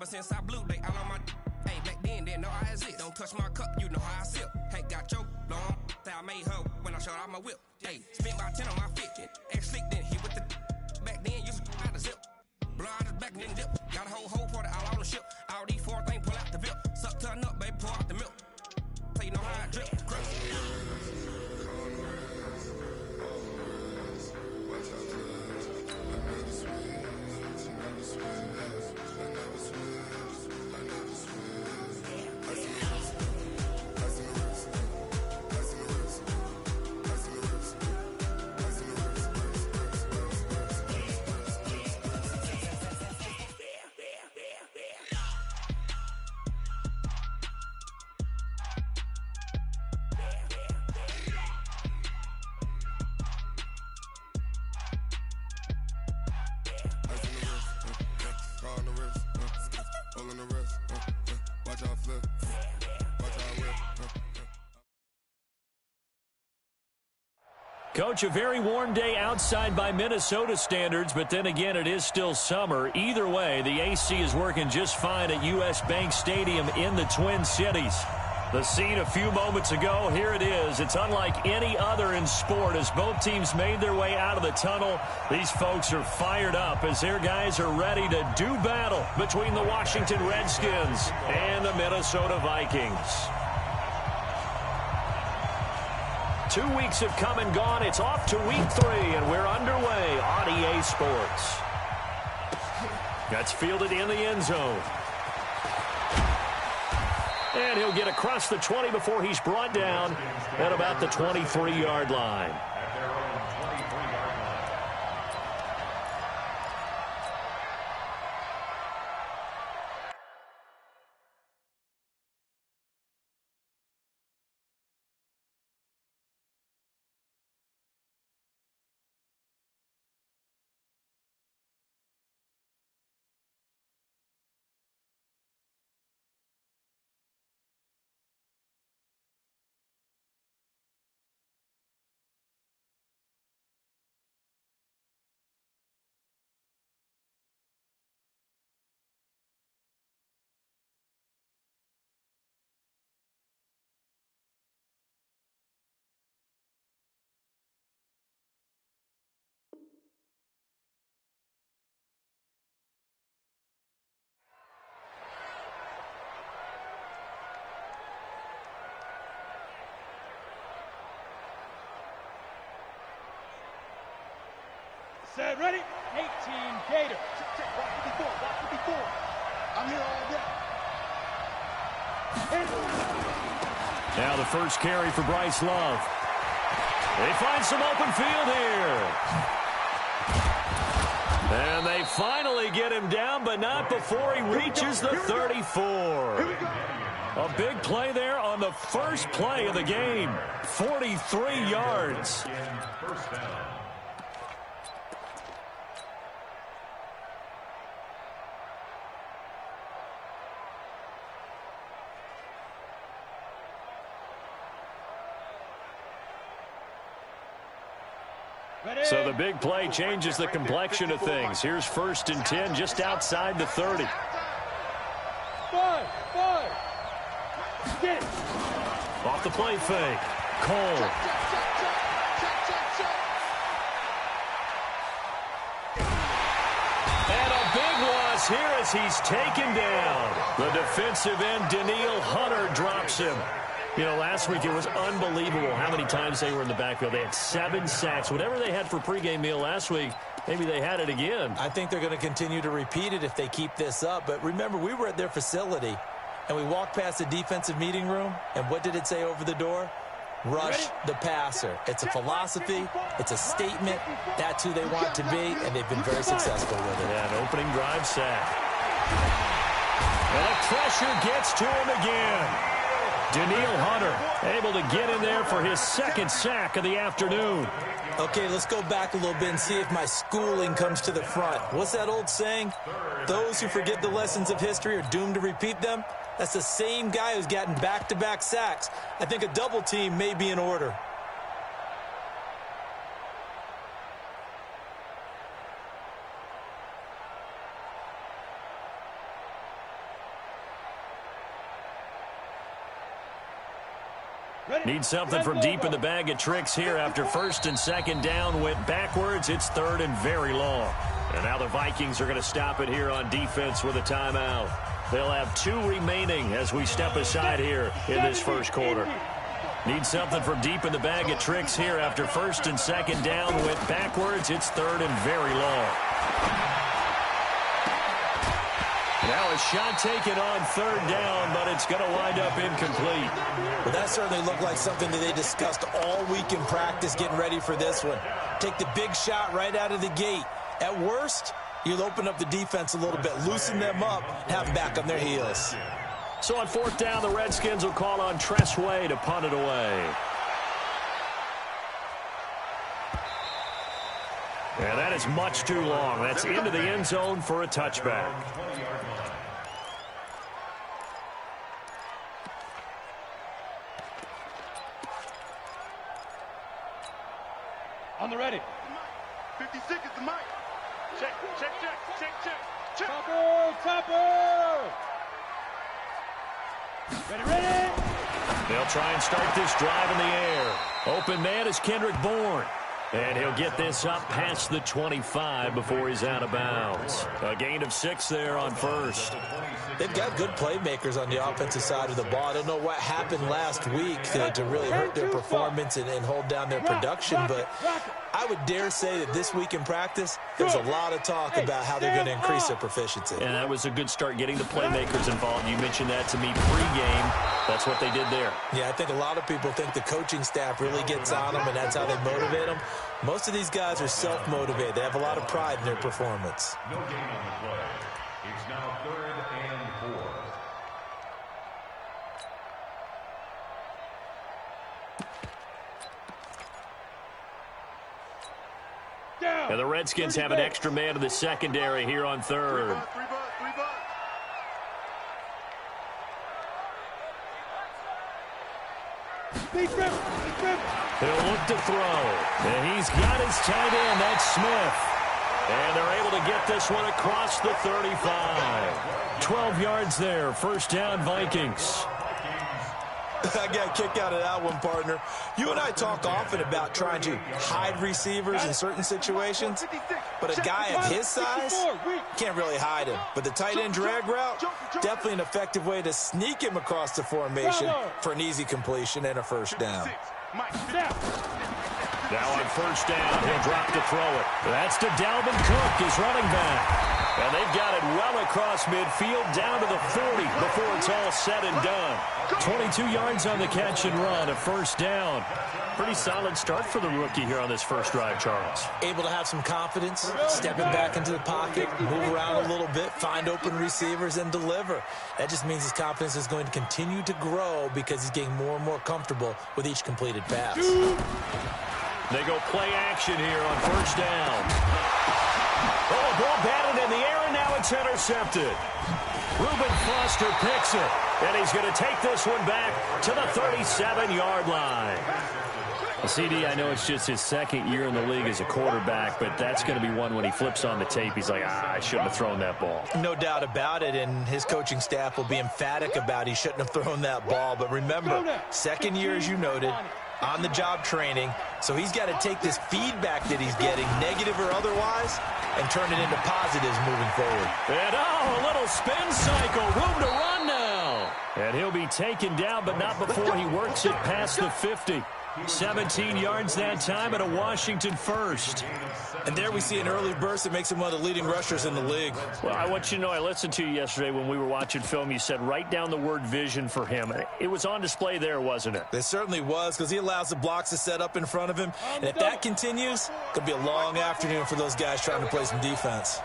Ever since I blew, they all on my. Hey, back then, didn't know I exist. Don't touch my cup, you know how I sip. Hey, got your long. I made her when I showed out my whip. Hey, spent about 10 on my fit. X slick, then hit with the. Back then, used to out the zip. Blow out his back, then dip. Got a whole party all on the ship. All these four things, pull out the VIP. Suck, turn up, baby, pour out the milk. So you know how I drip. Coach, a very warm day outside by Minnesota standards, but then again, it is still summer. Either way, the AC is working just fine at U.S. Bank Stadium in the Twin Cities. The scene a few moments ago, here it is. It's unlike any other in sport as both teams made their way out of the tunnel. These folks are fired up as their guys are ready to do battle between the Washington Redskins and the Minnesota Vikings. 2 weeks have come and gone. It's off to week 3, and we're underway on EA Sports. That's fielded in the end zone. And he'll get across the 20 before he's brought down at about the 23-yard line. Set, ready? 18 Gator. Check, watch it before. I'm here all day. Now the first carry for Bryce Love. They find some open field here. And they finally get him down, but not before he reaches the 34. A big play there on the first play of the game. 43 yards. First down. So the big play changes the complexion of things. Here's 1st and 10 just outside the 30. Five. Get it. Off the play fake. Cole. And a big loss here as he's taken down. The defensive end, Danielle Hunter, drops him. You know, last week it was unbelievable how many times they were in the backfield. They had 7 sacks. Whatever they had for pregame meal last week, maybe they had it again. I think they're going to continue to repeat it if they keep this up. But remember, we were at their facility, and we walked past the defensive meeting room, and what did it say over the door? Rush the passer. It's a philosophy. It's a statement. That's who they want to be, and they've been very successful with it. Yeah, an opening drive sack. And the pressure gets to him again. Danielle Hunter able to get in there for his 2nd sack of the afternoon. Okay, let's go back a little bit and see if my schooling comes to the front. What's that old saying? Those who forget the lessons of history are doomed to repeat them. That's the same guy who's gotten back-to-back sacks. I think a double team may be in order. Need something from deep in the bag of tricks here after first and second down went backwards. It's third and very long. And now the Vikings are going to stop it here on defense with a timeout. They'll have 2 remaining as we step aside here in this first quarter. Need something from deep in the bag of tricks here after first and second down went backwards. It's third and very long. Now a shot taken on third down, but it's going to wind up incomplete. Well, that certainly looked like something that they discussed all week in practice getting ready for this one. Take the big shot right out of the gate. At worst, you'll open up the defense a little bit, loosen them up, have them back on their heels. So on fourth down, the Redskins will call on Tressway to punt it away. And that is much too long. That's into the end zone for a touchback. On the ready. 56 is the mic. Check. Topper! Ready! They'll try and start this drive in the air. Open man is Kendrick Bourne. And he'll get this up past the 25 before he's out of bounds. A gain of 6 there on first. They've got good playmakers on the offensive side of the ball. I don't know what happened last week to really hurt their performance and hold down their production, but I would dare say that this week in practice, there's a lot of talk about how they're going to increase their proficiency. And that was a good start getting the playmakers involved. You mentioned that to me pregame. That's what they did there. Yeah, I think a lot of people think the coaching staff really gets on them, and that's how they motivate them. Most of these guys are self-motivated. They have a lot of pride in their performance. No gain on the play. It's now 3rd and 4. And the Redskins have an extra man in the secondary here on third. He'll look to throw. And he's got his tight end. That's Smith. And they're able to get this one across the 35. 12 yards there. First down, Vikings. I got a kick out of that one, partner. You and I talk often about trying to hide receivers in certain situations, but a guy of his size can't really hide him. But the tight end drag route, definitely an effective way to sneak him across the formation for an easy completion and a first down. Now on first down, he'll drop to throw it. That's to Dalvin Cook, his running back. And they've got it well across midfield, down to the 40 before it's all said and done. 22 yards on the catch and run, a first down. Pretty solid start for the rookie here on this first drive, Charles. Able to have some confidence, stepping back into the pocket, move around a little bit, find open receivers, and deliver. That just means his confidence is going to continue to grow because he's getting more and more comfortable with each completed pass. They go play action here on first down. Oh, ball batted in the air, and now it's intercepted. Reuben Foster picks it, and he's going to take this one back to the 37-yard line. CD, I know it's just his second year in the league as a quarterback, but that's going to be one when he flips on the tape. He's like, I shouldn't have thrown that ball. No doubt about it, and his coaching staff will be emphatic about he shouldn't have thrown that ball. But remember, second year, as you noted, on-the-job training, so he's got to take this feedback that he's getting, negative or otherwise, and turn it into positives moving forward. And a little spin cycle, room to run now. And he'll be taken down, but not before he works it past the 50. 17 yards that time and a Washington first. And there we see an early burst that makes him one of the leading rushers in the league. Well, I want you to know, I listened to you yesterday when we were watching film. You said write down the word vision for him. It was on display there, wasn't it? It certainly was, because he allows the blocks to set up in front of him. And if that continues, it could be a long afternoon for those guys trying to play some defense.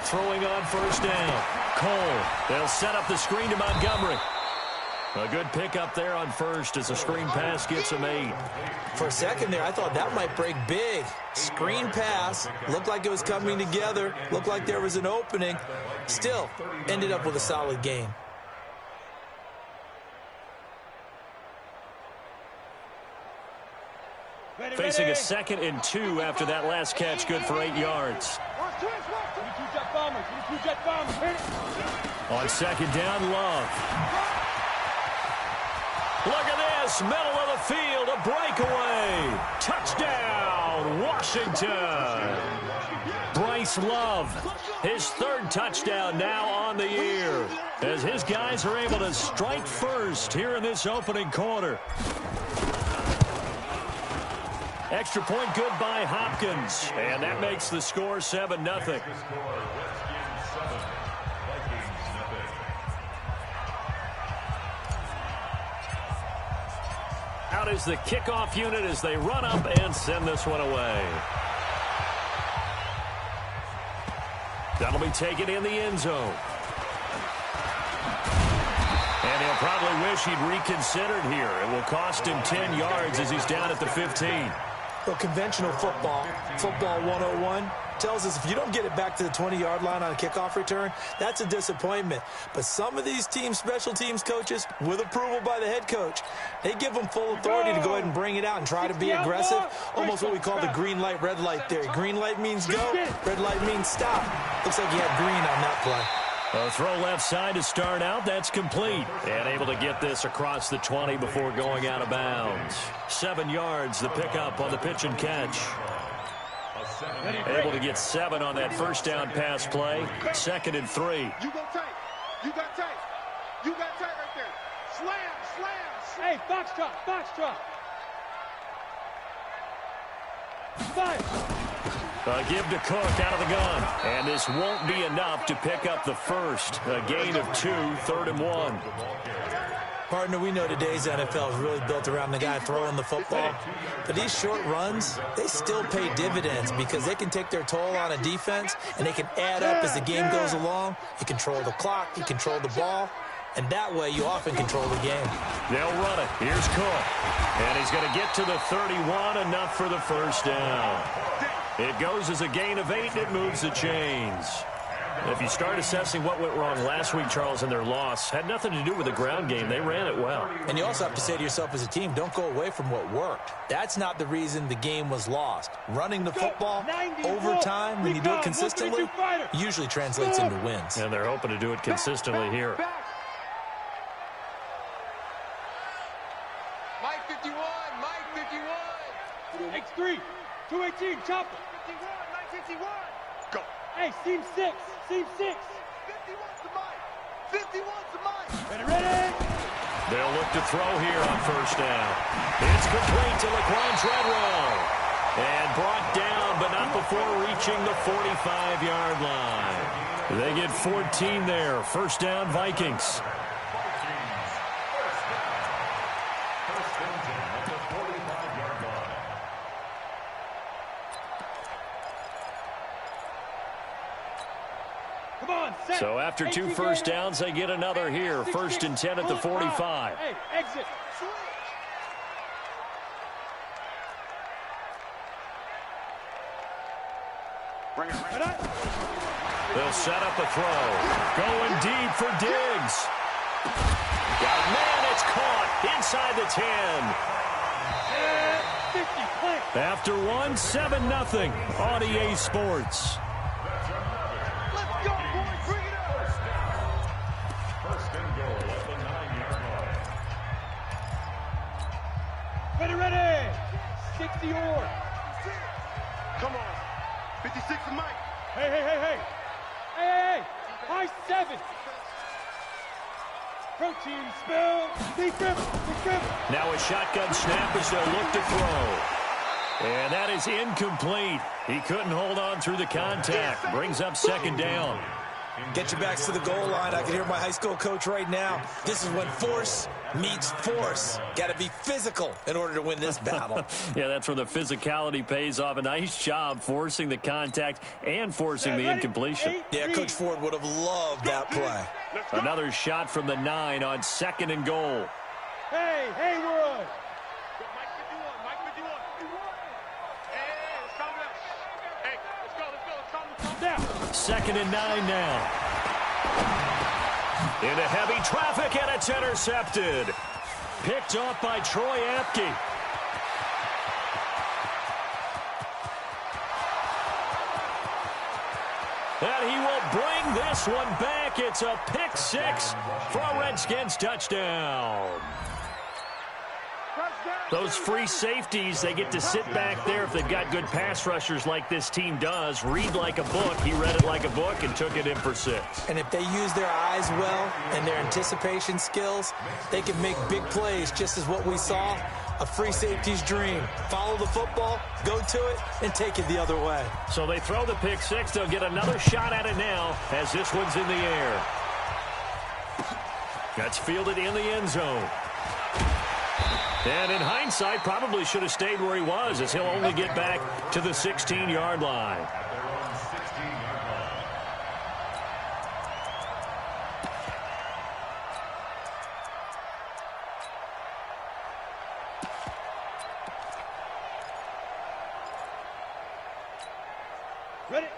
Throwing on first down. Cole. They'll set up the screen to Montgomery. A good pickup there on first as the screen pass gets him 8. For a second there, I thought that might break big. Screen pass. Looked like it was coming together. Looked like there was an opening. Still, ended up with a solid gain. Facing a 2nd and 2 after that last catch, good for 8 yards. On second down, Love. Look at this, middle of the field, a breakaway. Touchdown, Washington. Bryce Love, his third touchdown now on the year, as his guys are able to strike first here in this opening quarter. Extra point good by Hopkins, and that makes the score 7-0. Out is the kickoff unit as they run up and send this one away. That'll be taken in the end zone. And he'll probably wish he'd reconsidered here. It will cost him 10 yards as he's down at the 15. Well, conventional football 101, tells us if you don't get it back to the 20-yard line on a kickoff return, that's a disappointment. But some of these teams, special teams coaches, with approval by the head coach, they give them full authority to go ahead and bring it out and try to be aggressive, almost what we call the green light, red light theory. Green light means go, red light means stop. Looks like he had green on that play. A throw left side to start out. That's complete. And able to get this across the 20 before going out of bounds. 7 yards, the pickup on the pitch and catch. Able to get 7 on that first down pass play. 2nd and 3. You go tight. You got tight. You got tight right there. Slam, slam, slam. Hey, foxtrot, foxtrot. 5. Give to Cook out of the gun. And this won't be enough to pick up the first. A gain of 2, 3rd and 1. Partner, we know today's NFL is really built around the guy throwing the football. But these short runs, they still pay dividends because they can take their toll on a defense and they can add up as the game goes along. You control the clock, you control the ball, and that way you often control the game. They'll run it. Here's Cook. And he's going to get to the 31, enough for the first down. It goes as a gain of 8, and it moves the chains. If you start assessing what went wrong last week, Charles, in their loss, had nothing to do with the ground game. They ran it well. And you also have to say to yourself as a team, don't go away from what worked. That's not the reason the game was lost. Running the football over time, when you do it consistently, usually translates into wins. And they're hoping to do it consistently here. Mike 51, Mike 51. X3, 218, chopper. 51, Mike 51. Go. Hey, seam 6, seam 6. 51's the Mike. 51's the Mike. Ready? They'll look to throw here on first down. It's complete to Laquan Treadwell. And brought down, but not before reaching the 45-yard line. They get 14 there. First down, Vikings. So after 2 first downs, they get another here. 1st and 10 at the 45. Hey, exit. Bring it. They'll set up a throw. Going deep for Diggs. Got a man, it's caught inside the 10. After 1, 7-0 on EA Sports. Ready. 60 or. Come on. 56 is Mike. Hey. High 7. Protein spill. Deep river. Now a shotgun snap as they'll look to throw. And that is incomplete. He couldn't hold on through the contact. Brings up 2nd down. Get your backs to the goal line. I can hear my high school coach right now. This is when force meets force. Got to be physical in order to win this battle. Yeah, that's where the physicality pays off. A nice job forcing the contact and forcing the incompletion. Yeah, Coach Ford would have loved that play. Another shot from the 9 on 2nd and goal. Hey, Hayward. Mike 51. Hey, let's calm down. Hey, let's go. Down. 2nd and 9 now. Into heavy traffic, and it's intercepted. Picked off by Troy Apke. And he will bring this one back. It's a pick 6 for a Redskins touchdown. Those free safeties, they get to sit back there if they've got good pass rushers like this team does. Read like a book. He read it like a book and took it in for 6. And if they use their eyes well and their anticipation skills, they can make big plays, just as what we saw. A free safety's dream. Follow the football, go to it, and take it the other way. So they throw the pick 6. They'll get another shot at it now as this one's in the air. That's fielded in the end zone. And in hindsight, probably should have stayed where he was, as he'll only get back to the 16-yard line.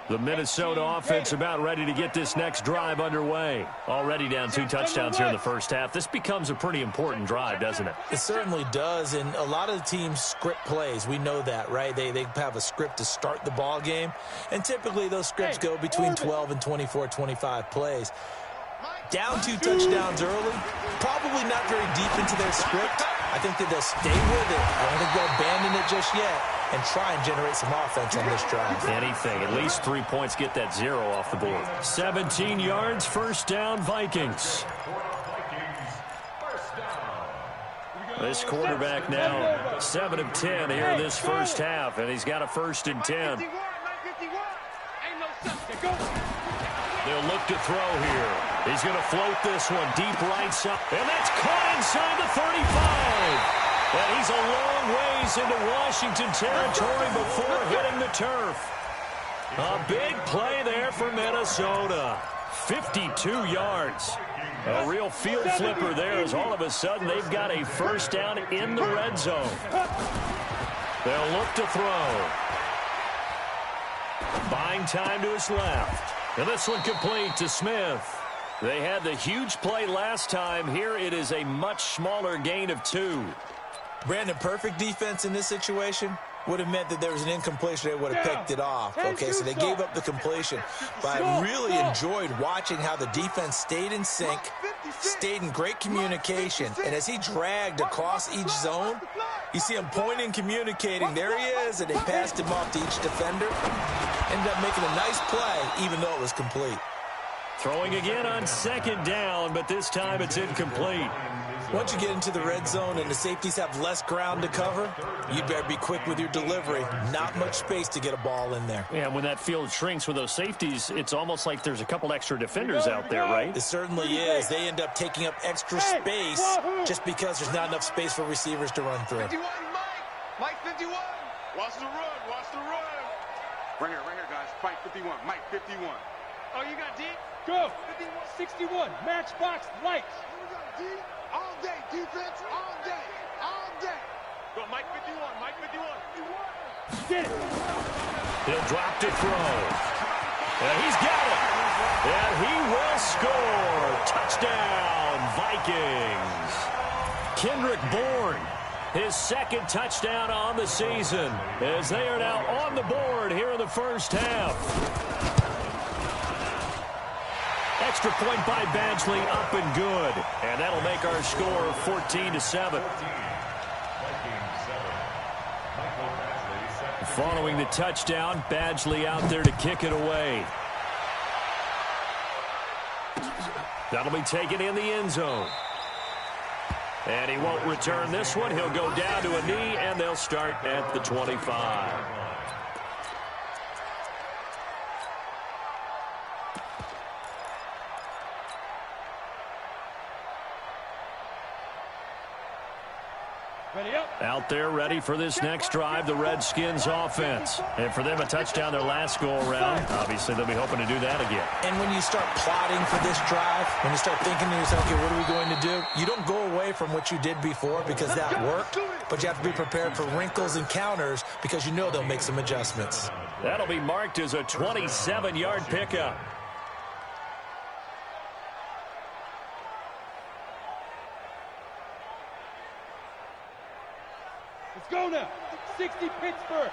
The Minnesota offense about ready to get this next drive underway. Already down 2 touchdowns here in the first half. This becomes a pretty important drive, doesn't it? It certainly does, and a lot of the teams script plays. We know that, right? They have a script to start the ball game, and typically those scripts go between 12 and 24, 25 plays. Down 2 touchdowns early, probably not very deep into their script. I think that they'll stay with it. I don't think they'll abandon it just yet and try and generate some offense on this drive. Anything. At least 3 points, get that 0 off the board. 17 yards, first down, Vikings. This quarterback now 7 of 10 here in this first half, and he's got a 1st and 10. They'll look to throw here. He's going to float this one deep right side, and that's caught inside the 35. And he's a long ways into Washington territory before hitting the turf. A big play there for Minnesota. 52 yards. A real field flipper there, as all of a sudden they've got a first down in the red zone. They'll look to throw. Buying time to his left. And this one complete to Smith. They had the huge play last time. Here it is a much smaller gain of 2. Brandon, perfect defense in this situation would have meant that there was an incompletion. They would have picked it off. Okay, so they gave up the completion. But I really enjoyed watching how the defense stayed in sync, stayed in great communication. And as he dragged across each zone, you see him pointing, communicating. There he is, and they passed him off to each defender. Ended up making a nice play, even though it was complete. Throwing again on 2nd down, but this time it's incomplete. Once you get into the red zone and the safeties have less ground to cover, you better be quick with your delivery. Not much space to get a ball in there. Yeah, when that field shrinks with those safeties, it's almost like there's a couple extra defenders out there, right? It certainly is. They end up taking up extra space just because there's not enough space for receivers to run through. 51, Mike 51. Watch the run, watch the run. Right here, guys. Mike 51, Mike 51. Oh, you got D? Go. 61, matchbox lights. All day, defense, all day, all day. Go, Mike 51, Mike 51. Get it. He'll drop to throw. And he's got it. And he will score. Touchdown, Vikings. Kendrick Bourne, his 2nd touchdown on the season, as they are now on the board here in the first half. Extra point by Badgley, up and good. And that'll make our score 14-7. Following the touchdown, Badgley out there to kick it away. That'll be taken in the end zone. And he won't return this one. He'll go down to a knee, and they'll start at the 25. Out there ready for this next drive, the Redskins offense. And for them, a touchdown their last go-around. Obviously, they'll be hoping to do that again. And when you start plotting for this drive, when you start thinking to yourself, okay, what are we going to do? You don't go away from what you did before because that worked, but you have to be prepared for wrinkles and counters because you know they'll make some adjustments. That'll be marked as a 27-yard pickup. Let's go now. 60 Pittsburgh.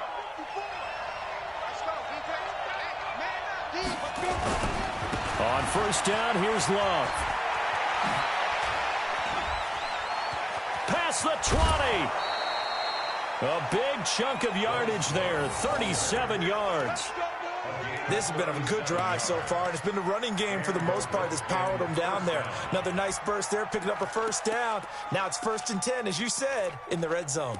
Let's go, defense. Let's go. On first down, here's Love. Past the 20. A big chunk of yardage there, 37 yards. This has been a good drive so far, and it's been the running game for the most part that's powered them down there. Another nice burst there, picking up a first down. Now it's 1st and 10, as you said, in the red zone.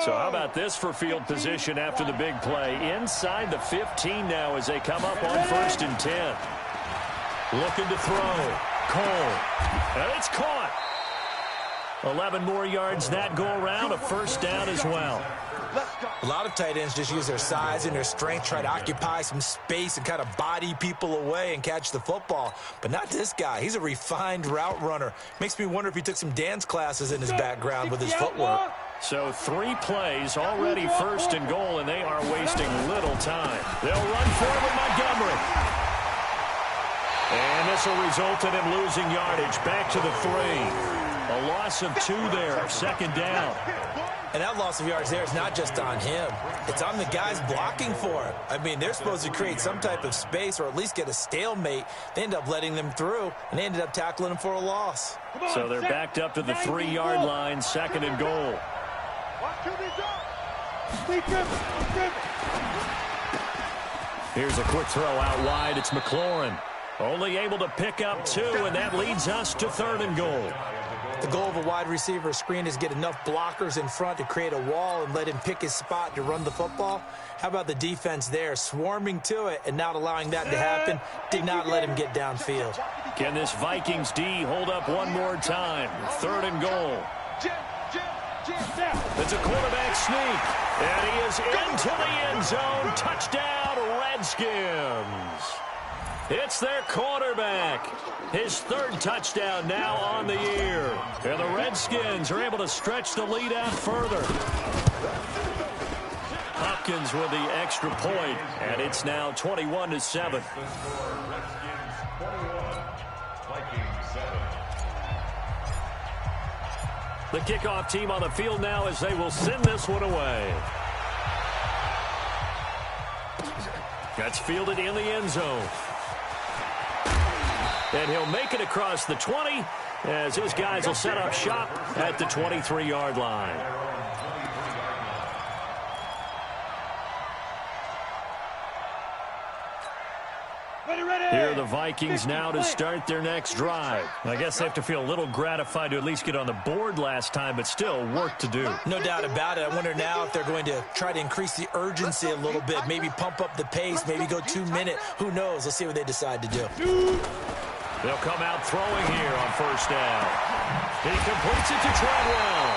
So how about this for field position after the big play? Inside the 15 now as they come up on 1st and 10. Looking to throw. Cole. And it's caught. 11 more yards that go around. A first down as well. A lot of tight ends just use their size and their strength, try to occupy some space and kind of body people away and catch the football. But not this guy. He's a refined route runner. Makes me wonder if he took some dance classes in his background with his footwork. So 3 plays, already 1st and goal, and they are wasting little time. They'll run forward Montgomery. And this will result in him losing yardage. Back to the 3. A loss of 2 there, 2nd down. And that loss of yards there is not just on him. It's on the guys blocking for him. I mean, they're supposed to create some type of space or at least get a stalemate. They end up letting them through, and they ended up tackling him for a loss. So they're backed up to the 3-yard line, 2nd and goal. Here's a quick throw out wide. It's McLaurin. Only able to pick up 2, and that leads us to 3rd and goal. The goal of a wide receiver screen is get enough blockers in front to create a wall and let him pick his spot to run the football. How about the defense there, swarming to it and not allowing that to happen? Did not let him get downfield. Can this Vikings D hold up one more time? 3rd and goal. It's a quarterback sneak, and he is into the end zone. Touchdown, Redskins. It's their quarterback. His 3rd touchdown now on the year. And the Redskins are able to stretch the lead out further. Hopkins with the extra point, and it's now 21-7. The kickoff team on the field now as they will send this one away. That's fielded in the end zone. And he'll make it across the 20 as his guys will set up shop at the 23-yard line. Here are the Vikings now to start their next drive. I guess they have to feel a little gratified to at least get on the board last time, but still work to do. No doubt about it. I wonder now if they're going to try to increase the urgency a little bit, maybe pump up the pace, maybe go 2-minute. Who knows? Let's see what they decide to do. They'll come out throwing here on 1st down. He completes it to Treadwell.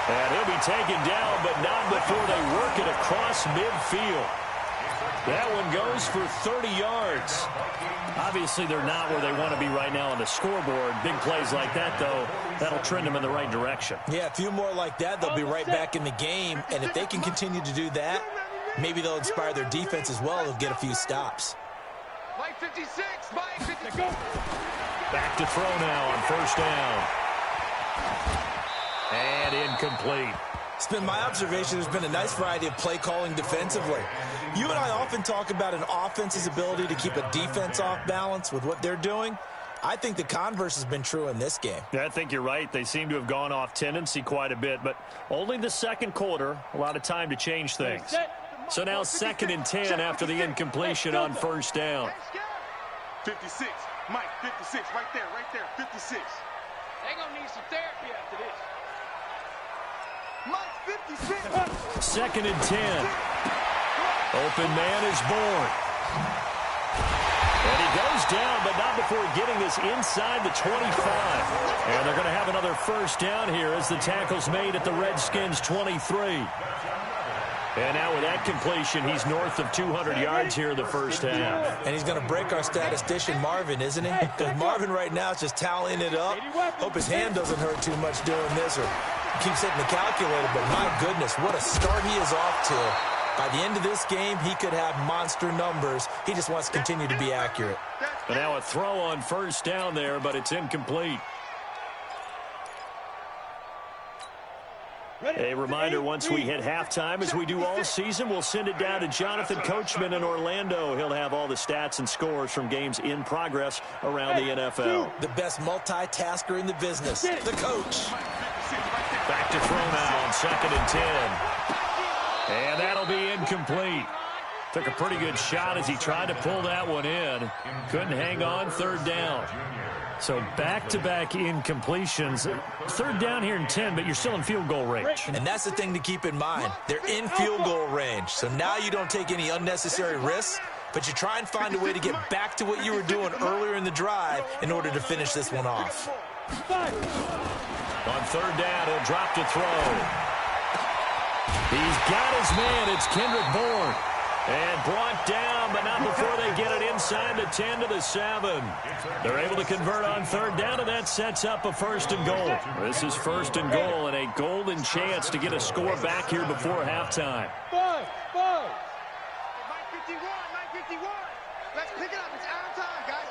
And he'll be taken down, but not before they work it across midfield. That one goes for 30 yards. Obviously, they're not where they want to be right now on the scoreboard. Big plays like that, though, that'll trend them in the right direction. Yeah, a few more like that, they'll be right back in the game. And if they can continue to do that, maybe they'll inspire their defense as well. They'll get a few stops. Mike 56, Mike 56. Back to throw now on 1st down. And incomplete. It's been my observation there's been a nice variety of play calling defensively. You and I often talk about an offense's ability to keep a defense off balance with what they're doing. I think the converse has been true in this game. Yeah, I think you're right. They seem to have gone off tendency quite a bit, but only the 2nd quarter, a lot of time to change things. So now 2nd and 10 after the incompletion on 1st down. 56, Mike 56, right there, 56. They're going to need some therapy after this. Mike 56. 2nd and 10. Open man is born. And he goes down, but not before getting this inside the 25. And they're going to have another 1st down here as the tackle's made at the Redskins 23. And now with that completion, he's north of 200 yards here in the 1st half. And he's going to break our statistician Marvin, isn't he? Because Marvin right now is just tallying it up. Hope his hand doesn't hurt too much doing this or keeps hitting the calculator. But my goodness, what a start he is off to. By the end of this game, he could have monster numbers. He just wants to continue to be accurate. And now a throw on 1st down there, but it's incomplete. A reminder, once we hit halftime, as we do all season, we'll send it down to Jonathan Coachman in Orlando. He'll have all the stats and scores from games in progress around the NFL. The best multitasker in the business, the coach. Back to throw now on 2nd and 10. And that'll be incomplete. Took a pretty good shot as he tried to pull that one in. Couldn't hang on, 3rd down. So back-to-back incompletions. 3rd down here in 10, but you're still in field goal range. And that's the thing to keep in mind. They're in field goal range. So now you don't take any unnecessary risks, but you try and find a way to get back to what you were doing earlier in the drive in order to finish this one off. On 3rd down, he'll drop to throw. He's got his man. It's Kendrick Bourne. And brought down, but not before they get it inside the 10 to the 7. They're able to convert on 3rd down, and that sets up a 1st and goal. This is 1st and goal, and a golden chance to get a score back here before halftime. 5. 9:51. Let's pick it up. It's our time, guys.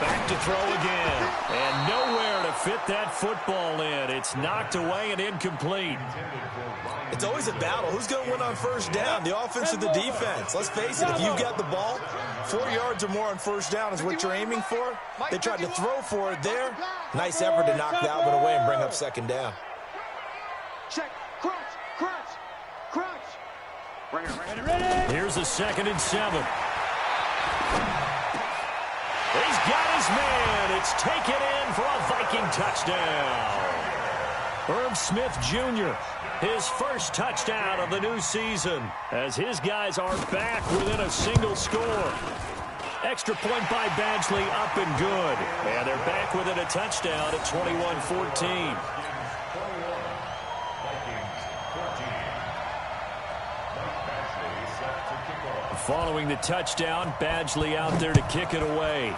Back to throw again, and nowhere to fit that football in. It's knocked away and incomplete. It's always a battle. Who's going to win on 1st down, the offense or the defense? Let's face it, if you've got the ball, 4 yards or more on 1st down is what you're aiming for. They tried to throw for it there. Nice effort to knock that one away and bring up 2nd down. Check. Crunch. Ready. Here's a 2nd and 7. He's got his man. It's taken in for a Viking touchdown. Herb Smith Jr., his first touchdown of the new season, as his guys are back within a single score. Extra point by Badgley, up and good. And they're back within a touchdown at 21-14. Following the touchdown, Badgley out there to kick it away.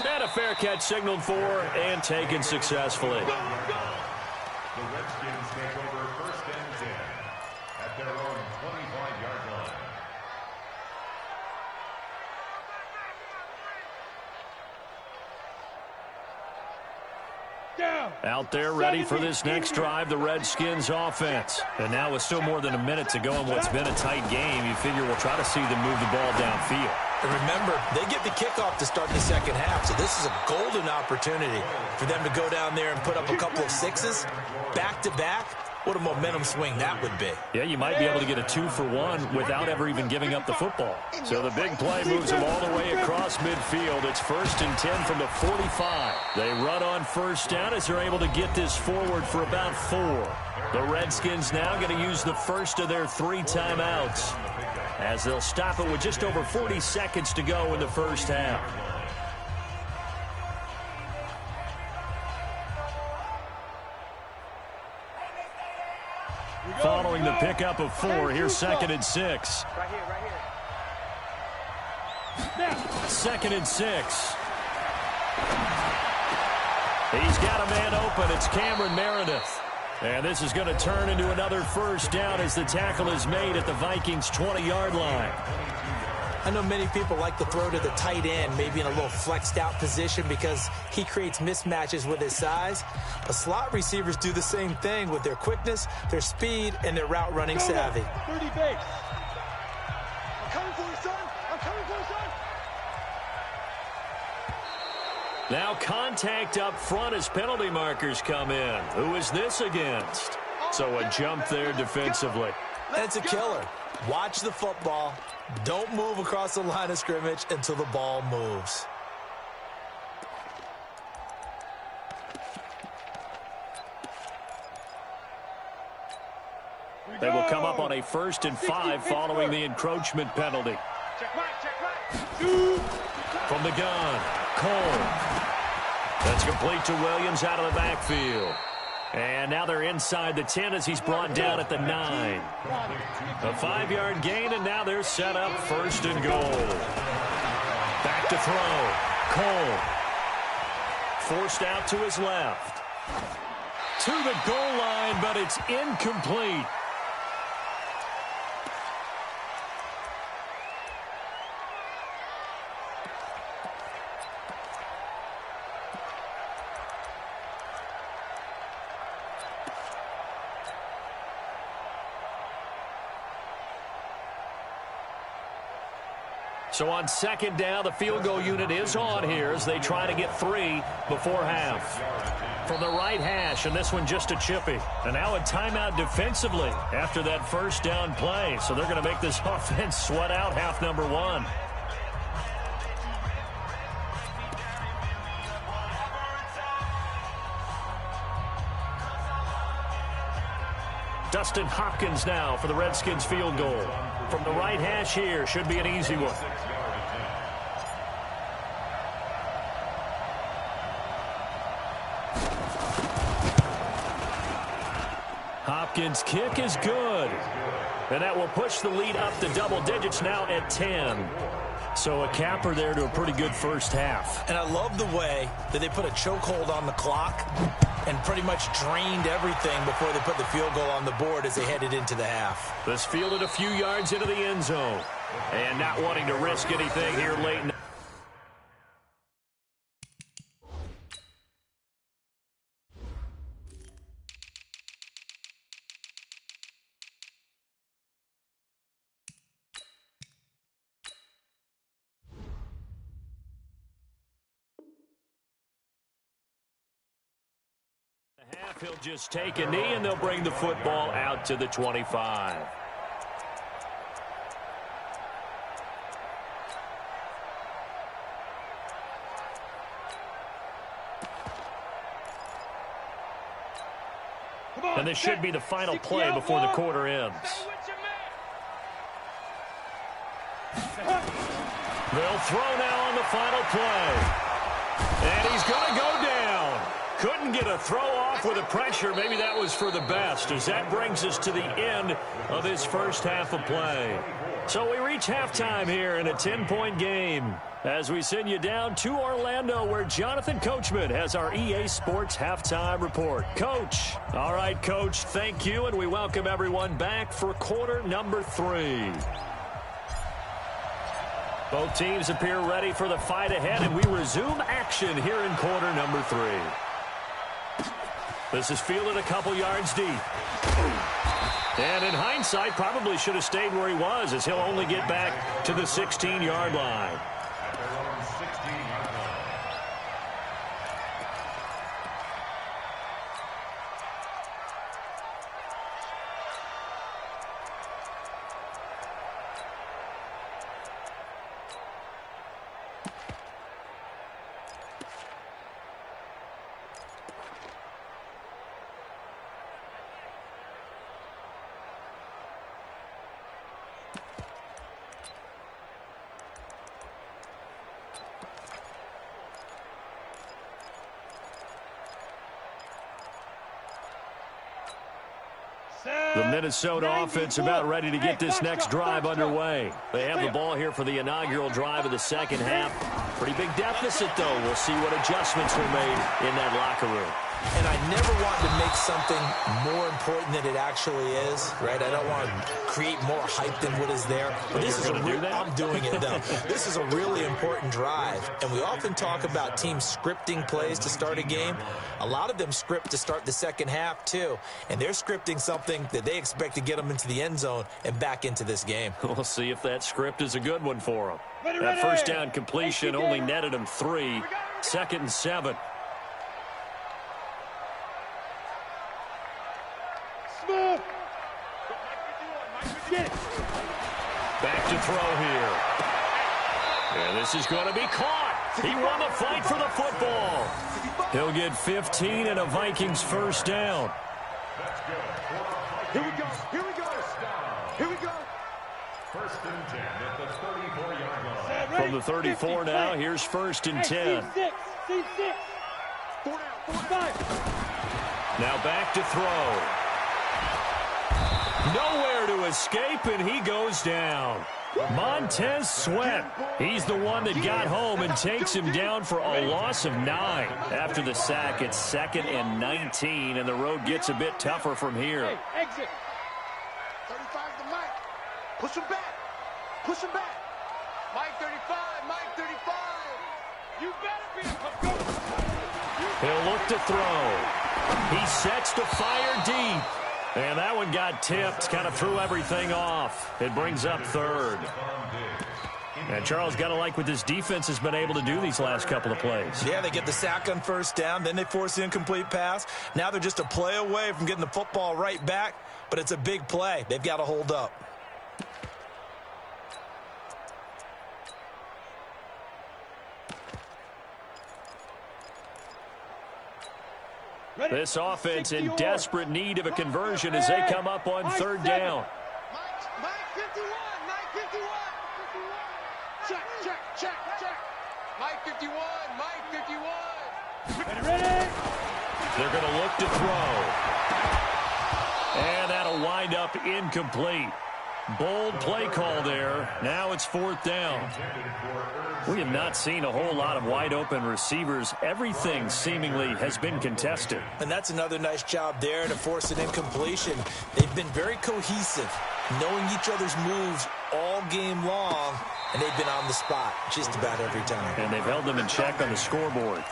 And a fair catch signaled for and taken successfully. The Redskins take over 1st and 10 at their own 25-yard line. Down. Out there ready for this next drive, the Redskins offense. And now with still more than a minute to go in what's been a tight game, you figure we'll try to see them move the ball downfield. And remember, they get the kickoff to start the 2nd half, so this is a golden opportunity for them to go down there and put up a couple of 6s back-to-back. What a momentum swing that would be. Yeah, you might be able to get a 2-for-1 without ever even giving up the football. So the big play moves them all the way across midfield. It's 1st and 10 from the 45. They run on 1st down as they're able to get this forward for about 4. The Redskins now going to use the first of their 3 timeouts, as they'll stop it with just over 40 seconds to go in the 1st half. Following the pickup of 4, here's 2nd and 6. Right here. 2nd and 6. He's got a man open. It's Cameron Meredith. And this is going to turn into another 1st down as the tackle is made at the Vikings' 20-yard line. I know many people like to throw to the tight end, maybe in a little flexed out position because he creates mismatches with his size. But slot receivers do the same thing with their quickness, their speed, and their route running savvy. 30 base. I'm coming for you, son. Now contact up front as penalty markers come in. Who is this against? So a jump there defensively. And it's a killer. Watch the football. Don't move across the line of scrimmage until the ball moves. They will come up on a 1st and 5 following the encroachment penalty. From the gun, Cole. That's complete to Williams out of the backfield. And now they're inside the 10 as he's brought down at the 9. A 5-yard gain, and now they're set up 1st and goal. Back to throw. Cole. Forced out to his left. To the goal line, but it's incomplete. So on second down, the field goal unit is on here as they try to get 3 before half. From the right hash, and this one just a chippy. And now a timeout defensively after that first down play. So they're going to make this offense sweat out half number 1. Dustin Hopkins now for the Redskins field goal. From the right hash here, should be an easy one. Hopkins' kick is good. And that will push the lead up to double digits now at 10. So a capper there to a pretty good first half. And I love the way that they put a chokehold on the clock and pretty much drained everything before they put the field goal on the board as they headed into the half. This fielded a few yards into the end zone. And not wanting to risk anything here late in the half. He'll just take a knee, and they'll bring the football out to the 25. And this should be the final play before the quarter ends. They'll throw now on the final play. And he's going to go down. Couldn't get a throw off with the pressure. Maybe that was for the best, as that brings us to the end of this first half of play. So we reach halftime here in a 10-point game as we send you down to Orlando, where Jonathan Coachman has our EA Sports halftime report. Coach. All right, Coach, thank you, and we welcome everyone back for quarter number 3. Both teams appear ready for the fight ahead, and we resume action here in quarter number 3. This is fielded a couple yards deep. And in hindsight, probably should have stayed where he was, as he'll only get back to the 16-yard line. The Minnesota offense about ready to get this next drive underway. They have the ball here for the inaugural drive of the second half. Pretty big deficit, though. We'll see what adjustments were made in that locker room. And I never want to make something more important than it actually is, right? I don't want to create more hype than what is there. But this is I'm doing it, though. This is a really important drive. And we often talk about teams scripting plays to start a game. A lot of them script to start the second half, too. And they're scripting something that they expect to get them into the end zone and back into this game. We'll see if that script is a good one for them. That first down completion only netted them 3. 2nd and 7. Back to throw here. And this is going to be caught. He won the fight for the football. He'll get 15 and a Vikings first down. Here we go. Here we go. Here we go. First and 10 at the 34-yard line. From the 34 now, here's 1st and 10. C6. 4 down. 5. Now back to throw. Nowhere to escape, and he goes down. Montez Sweat. He's the one that got home and takes him down for a loss of 9. After the sack, it's 2nd and 19, and the road gets a bit tougher from here. Hey, exit. 35 to Mike. Push him back. Push him back. Mike 35. Mike 35. You better be a coach. He'll look to throw. He sets to fire deep. And that one got tipped, kind of threw everything off. It brings up 3rd. And Charles, got to like what this defense has been able to do these last couple of plays. Yeah, they get the sack on first down, then they force the incomplete pass. Now they're just a play away from getting the football right back, but it's a big play. They've got to hold up. This offense in desperate need of a conversion as they come up on third down. Mike 51, Mike 51. Check. Mike 51, Mike 51. Ready? They're going to look to throw. And that'll wind up incomplete. Bold play call there. Now it's fourth down. We have not seen a whole lot of wide-open receivers. Everything seemingly has been contested. And that's another nice job there to force an incompletion. They've been very cohesive, knowing each other's moves all game long, and they've been on the spot just about every time. And they've held them in check on the scoreboard.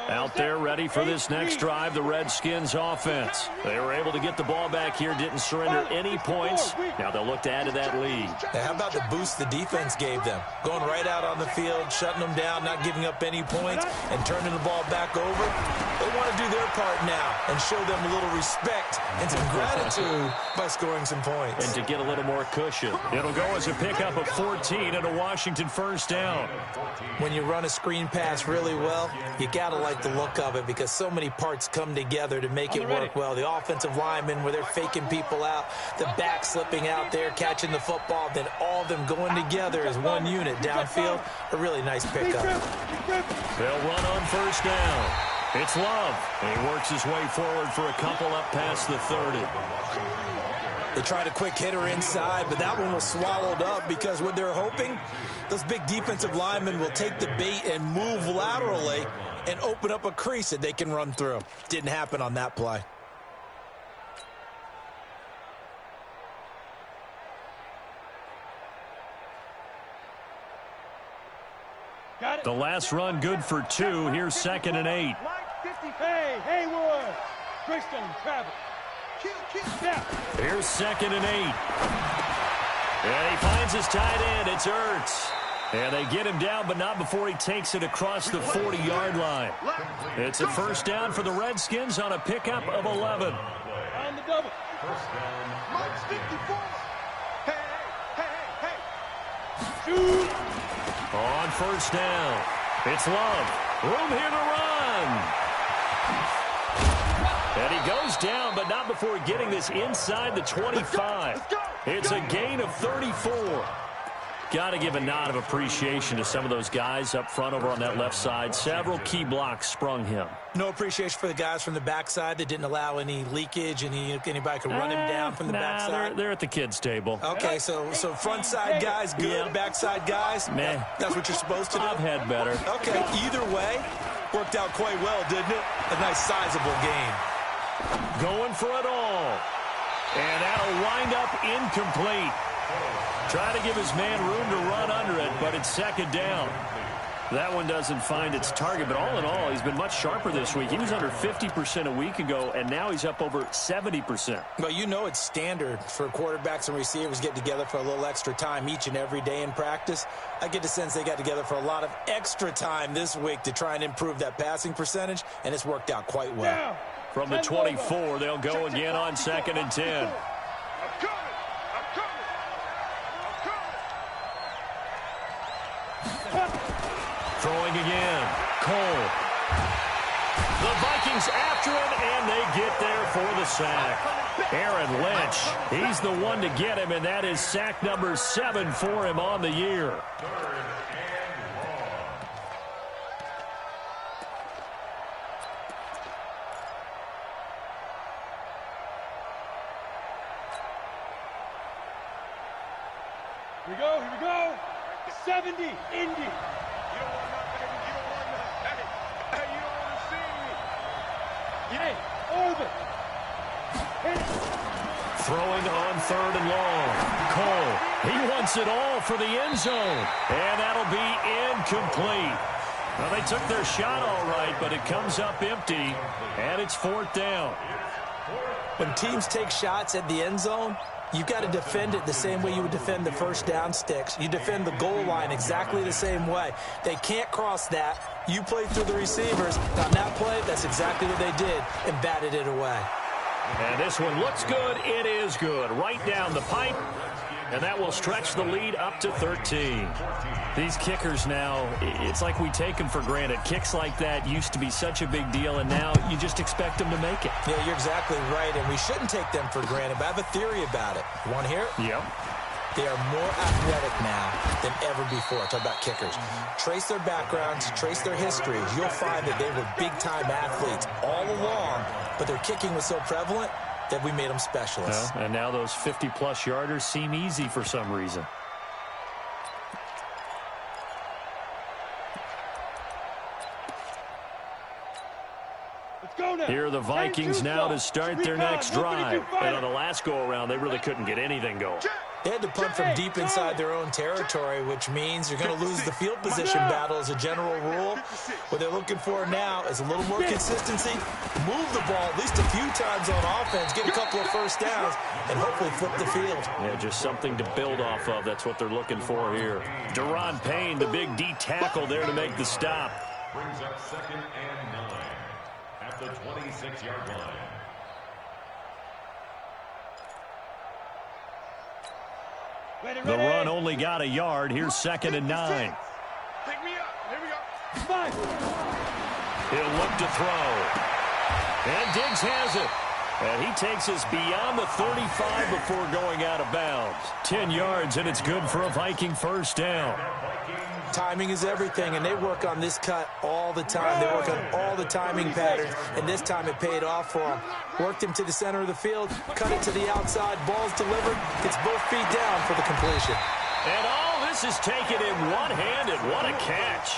Out there ready for this next drive, the Redskins offense. They were able to get the ball back here, didn't surrender any points. Now they'll look to add to that lead. Now, how about the boost the defense gave them? Going right out on the field, shutting them down, not giving up any points, and turning the ball back over. They want to do their part now and show them a little respect and some gratitude by scoring some points. And to get a little more cushion. It'll go as a pickup of 14 and a Washington first down. When you run a screen pass really well, you got to like the look of it because so many parts come together to make it work well. The offensive linemen where they're faking people out, the back slipping out there, catching the football, then all of them going together as one unit downfield. A really nice pickup. They'll run on first down. It's Love. He works his way forward for a couple up past the 30. They tried a quick hitter inside, but that one was swallowed up because what they're hoping, those big defensive linemen will take the bait and move laterally and open up a crease that they can run through. Didn't happen on that play. The last run good for 2. Here's 2nd and 8. Hey, Haywood. Kristen, Travis. Here's 2nd and 8. And he finds his tight end. It's Ertz. And they get him down, but not before he takes it across the 40-yard line. It's a first down for the Redskins on a pickup of 11. On the double. First down, Mike 54. Hey. Shoot. On first down, it's Love. Room here to run. And he goes down, but not before getting this inside the 25. It's a gain of 34. Got to give a nod of appreciation to some of those guys up front over on that left side. Several key blocks sprung him. No appreciation for the guys from the backside that didn't allow any leakage, and anybody could run him down from the backside. They're at the kids' table. Okay, so front side guys good, backside guys, man, that's what you're supposed to do. I've had better. Okay, either way, worked out quite well, didn't it? A nice sizable game. Going for it all. And that'll wind up incomplete. Try to give his man room to run under it, but it's 2nd down. That one doesn't find its target, but all in all, he's been much sharper this week. He was under 50% a week ago, and now he's up over 70%. Well, you know it's standard for quarterbacks and receivers get together for a little extra time each and every day in practice. I get the sense they got together for a lot of extra time this week to try and improve that passing percentage, and it's worked out quite well. From the 24, they'll go again on 2nd and 10. Throwing again. Cole. The Vikings after him, and they get there for the sack. Aaron Lynch, he's the one to get him, and that is sack number 7 for him on the year. Here we go. 70, Indy. You don't want nothing. Hey, you don't want to see me. Hey, Orbit. Throwing on 3rd and long. Cole, he wants it all for the end zone. And that'll be incomplete. Well, they took their shot all right, but it comes up empty, and it's 4th down. When teams take shots at the end zone, you've got to defend it the same way you would defend the first down sticks. You defend the goal line exactly the same way. They can't cross that. You play through the receivers. On that play, that's exactly what they did and batted it away. And this one looks good. It is good. Right down the pipe. And that will stretch the lead up to 13. These kickers now, it's like we take them for granted. Kicks like that used to be such a big deal, and now you just expect them to make it. Yeah, you're exactly right, and we shouldn't take them for granted, but I have a theory about it. You want to hear it? Yep. They are more athletic now than ever before. Talk about kickers. Trace their backgrounds, trace their histories. You'll find that they were big-time athletes all along, but their kicking was so prevalent that we made them specialists. And now those 50-plus yarders seem easy for some reason. Let's go now. Here are the Vikings now to start their next drive. And on the last go-around, they really couldn't get anything going. They had to punt from deep inside their own territory, which means you're going to lose the field position battle as a general rule. What they're looking for now is a little more consistency, move the ball at least a few times on offense, get a couple of first downs, and hopefully flip the field. Yeah, just something to build off of. That's what they're looking for here. Deron Payne, the big D tackle there to make the stop. Brings up 2nd and 9 at the 26-yard line. The run only got a yard. Here's 2nd and 9. Pick me up. Here we go. Five. He'll look to throw. And Diggs has it. And he takes us beyond the 35 before going out of bounds. 10 yards, and it's good for a Viking first down. Timing is everything, and they work on this cut all the time. They work on all the timing patterns, and this time it paid off for them. Worked him to the center of the field, cut it to the outside, ball's delivered. It's both feet down for the completion. And all this is taken in one-handed. What a catch.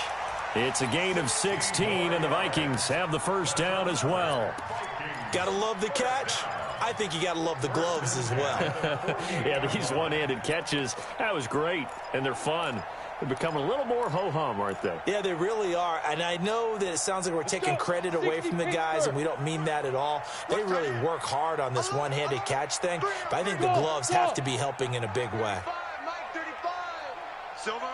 It's a gain of 16, and the Vikings have the first down as well. Gotta love the catch. I think you gotta love the gloves as well. Yeah, these one-handed catches, that was great, and they're fun. They're becoming a little more ho-hum, aren't they? Yeah, they really are. And I know that it sounds like we're taking credit away from the guys, and we don't mean that at all. They really work hard on this one-handed catch thing, but I think the gloves have to be helping in a big way. Mike, 35. Silver.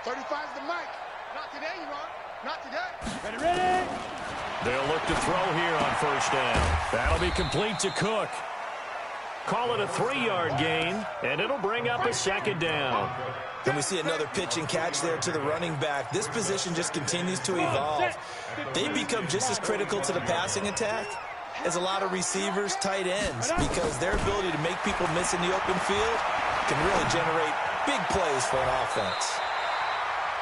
35's the mic. Not today, you are. Not today. Ready. They'll look to throw here on first down. That'll be complete to Cook. Call it a 3-yard gain, and it'll bring up a 2nd down. And we see another pitch and catch there to the running back. This position just continues to evolve. They become just as critical to the passing attack as a lot of receivers, tight ends, because their ability to make people miss in the open field can really generate big plays for an offense.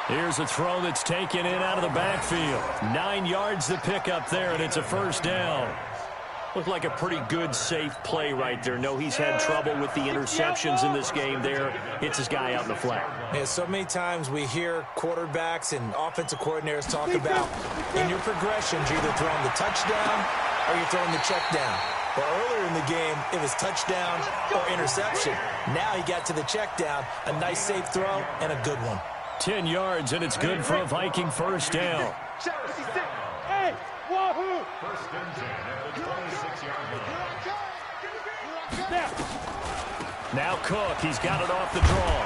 Here's a throw that's taken in out of the backfield. 9 yards to pick up there, and it's a first down. Looked like a pretty good, safe play right there. No, he's had trouble with the interceptions in this game there. Hits his guy out in the flat. Yeah, so many times we hear quarterbacks and offensive coordinators talk about in your progressions, you're either throwing the touchdown or you're throwing the check down. Well, earlier in the game, it was touchdown or interception. Now he got to the check down, a nice safe throw, and a good one. 10 yards, and it's good for a Viking first down. Hey, wahoo! First and 10 at the 26-yard line. Now Cook, he's got it off the draw.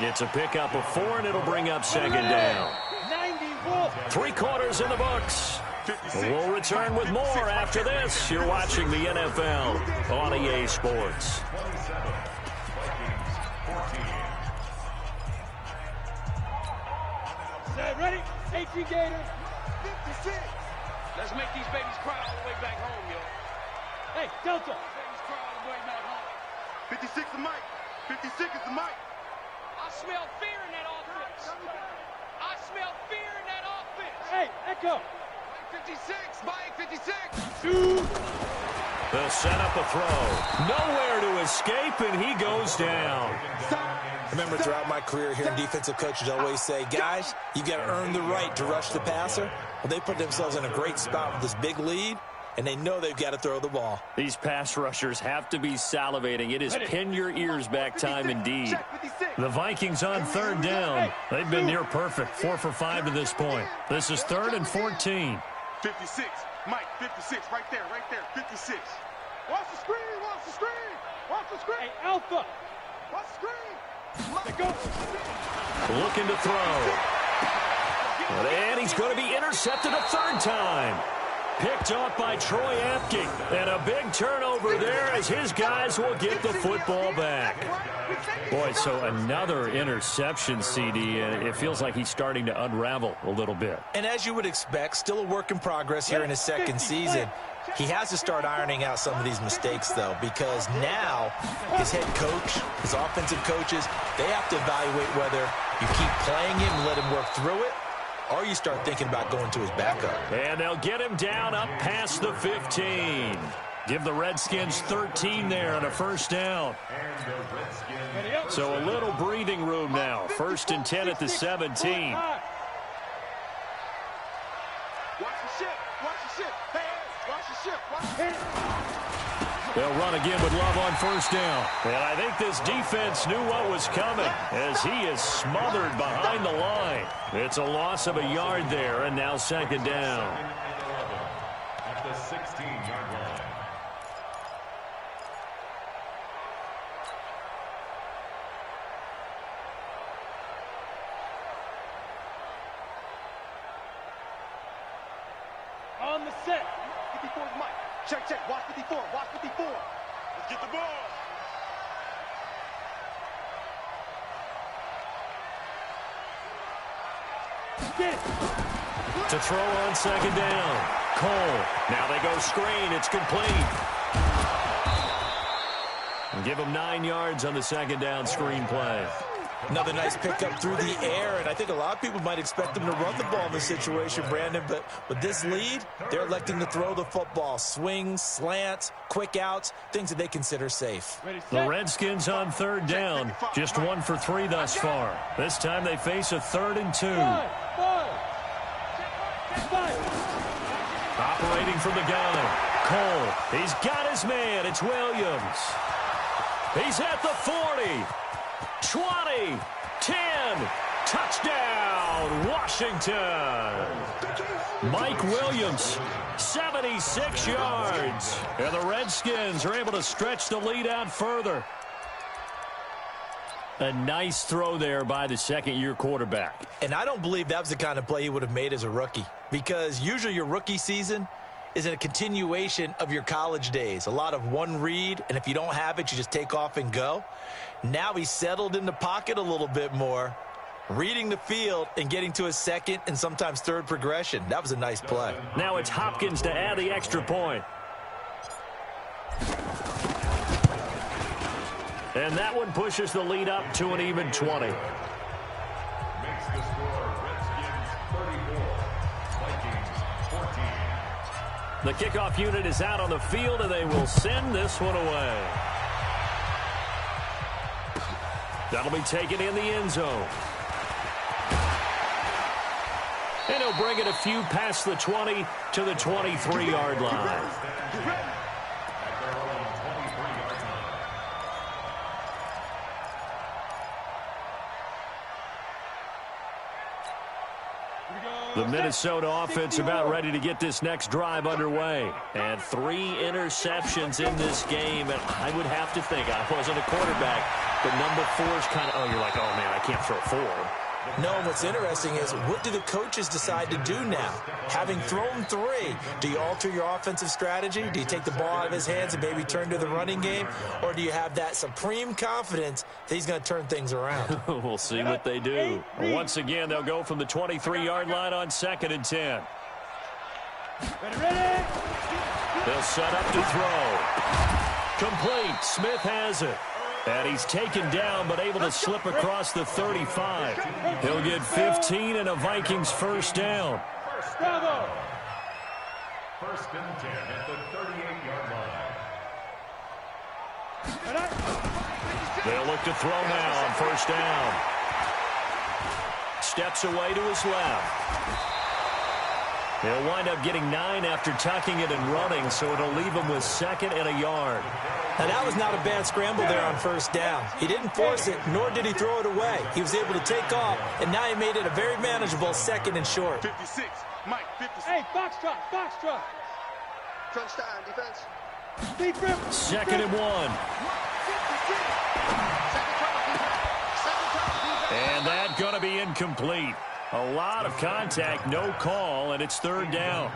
It's a pickup of 4, and it'll bring up 2nd down. 3 quarters in the books. We'll return with more after this. You're watching the NFL on EA Sports. Ready? 18 Gators. 56. Let's make these babies cry all the way back home, yo. Hey, Delta. Babies cry all the way back home. 56 the mic. 56 is the mic. I smell fear in that offense. I smell fear in that offense. Hey, Echo. Mike 56. Mike 56. They'll set up a throw. Nowhere to escape, and he goes down. I remember throughout my career hearing defensive coaches always say, guys, you got to earn the right to rush the passer. Well, they put themselves in a great spot with this big lead, and they know they've got to throw the ball. These pass rushers have to be salivating. It is pin your ears back time indeed. The Vikings on third down. They've been near perfect, 4 for 5 to this point. This is 3rd and 14. 56. Mike, 56. Right there, 56. Watch the screen, watch the screen. Watch the screen. Hey, Alpha. Watch the screen. Let go. Looking to throw. And he's going to be intercepted a third time. Picked off by Troy Apke. And a big turnover there as his guys will get the football back. Boy, so another interception, CD, and it feels like he's starting to unravel a little bit. And as you would expect, still a work in progress here in his second season. He has to start ironing out some of these mistakes, though, because now his head coach, his offensive coaches, they have to evaluate whether you keep playing him and let him work through it, or you start thinking about going to his backup. And they'll get him down up past the 15. Give the Redskins 13 there on a first down. So a little breathing room now. 1st and 10 at the 17. Watch the ship. Watch the ship. Hey, watch the ship. Watch the ship. They'll run again with Love on first down. And I think this defense knew what was coming as he is smothered behind the line. It's a loss of a yard there, and now 2nd down. At the 16-yard line. On the set. 54 is Mike. Check, check. Watch 54. Watch 54. Let's get the ball. Get it. To throw on 2nd down. Cole. Now they go screen. It's complete. And give him 9 yards on the 2nd down screen play. Another nice pickup through the air, and I think a lot of people might expect them to run the ball in this situation, Brandon, but with this lead, they're electing to throw the football. Swings, slants, quick outs, things that they consider safe. The Redskins on 3rd down, just 1 for 3 thus far. This time they face a 3rd and 2. Operating from the gun. Cole, he's got his man. It's Williams. He's at the 40. 20, 10, touchdown, Washington. Mike Williams, 76 yards. And the Redskins are able to stretch the lead out further. A nice throw there by the second-year quarterback. And I don't believe that was the kind of play he would have made as a rookie, because usually your rookie season is a continuation of your college days. A lot of one read, and if you don't have it, you just take off and go. Now he's settled in the pocket a little bit more, reading the field and getting to his 2nd and sometimes 3rd progression. That was a nice play. Now it's Hopkins to add the extra point. And that one pushes the lead up to an even 20. Makes the score Redskins 34, Vikings 14. The kickoff unit is out on the field, and they will send this one away. That'll be taken in the end zone. And he'll bring it a few past the 20 to the 23-yard line. The Minnesota offense about ready to get this next drive underway. And 3 interceptions in this game. And I would have to think, I wasn't a quarterback, but number 4 is kind of, you're like, oh, man, I can't throw 4. No, what's interesting is, what do the coaches decide to do now? Having thrown 3, do you alter your offensive strategy? Do you take the ball out of his hands and maybe turn to the running game? Or do you have that supreme confidence that he's going to turn things around? We'll see what they do. Once again, they'll go from the 23-yard line on 2nd and 10. Ready? They'll set up to throw. Complete. Smith has it. And he's taken down, but able to slip across the 35. He'll get 15 and a Vikings first down. Bravo. 1st and 10 at the 38-yard line. They'll look to throw now on first down. Steps away to his left. He'll wind up getting 9 after tucking it and running, so it'll leave him with 2nd and a yard. Now, that was not a bad scramble there on 1st down. He didn't force it, nor did he throw it away. He was able to take off, and now he made it a very manageable 2nd and short. 56. Mike, 56. Hey, box truck. Crunch time, defense. 2nd and 1. And that's going to be incomplete. A lot of contact, no call, and it's 3rd down.